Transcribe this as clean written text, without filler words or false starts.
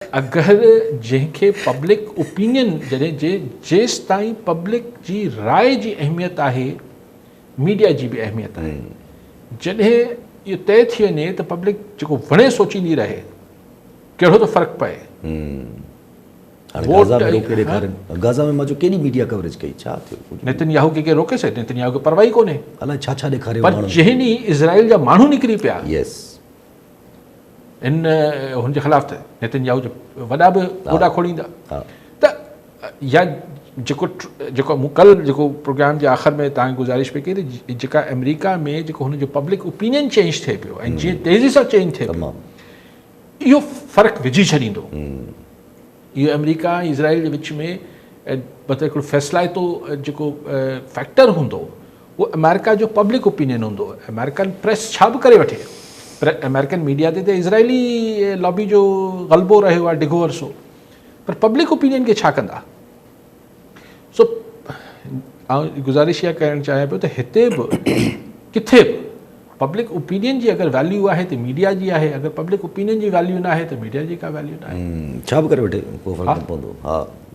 अगर जंहिंखे public opinion जॾहिं जेसि ताईं पब्लिक जी राय जी अहमियत आहे, मीडिया जी बि अहमियत आहे। जॾहिं इहो तय थी वञे त पब्लिक जेको वणे सोचींदी रहे, कहिड़ो थो फ़र्क़ु पए। गाज़ा में मां केॾी मीडिया कवरेज कई, छा थियो? नेतन्याहू खे रोके सघे? नेतन्याहू खे परवाही कोन्हे। अलाए छा छा ॾेखारियो। पर जंहिं ॾींहुं इज़राइल जा माण्हू निकिरी पिया इन हुनजे ख़िलाफ़, त नेतन्याहू जो वॾा बि गोॾा खोड़ींदा। त या जेको मूं कल जेको प्रोग्राम जे आख़िर में तव्हांखे गुज़ारिश पई कई त जेका अमेरिका में जेको हुनजो पब्लिक ओपिनियन चेंज थिए पियो ऐं जीअं तेज़ी सां चेंज थिए पियो, इहो फ़र्क़ु विझी छॾींदो। इहो अमेरिका ऐं इज़राइल जे विच में मतिलबु हिकिड़ो फ़ैसिलाइतो जेको फैक्टर हूंदो, उहो अमेरिका जो पब्लिक ओपिनियन हूंदो। अमेरिकन प्रेस छा बि करे वठे, पर अमेरिकन मीडिया ते इज़राइली लॉबी जो ग़लबो रहियो आहे डिघो अरसो, पर पब्लिक ओपिनियन खे छा कंदा? सो आउं गुज़ारिश इहा करणु चाहियां पियो त हिते बि किथे बि पब्लिक ओपिनियन जी अगरि वैल्यू आहे त मीडिया जी आहे, अगरि पब्लिक ओपिनियन जी वैल्यू न आहे त मीडिया जी का वैल्यू न आहे। छा बि करे वठे, को फ़र्क़ु न पवंदो। हा।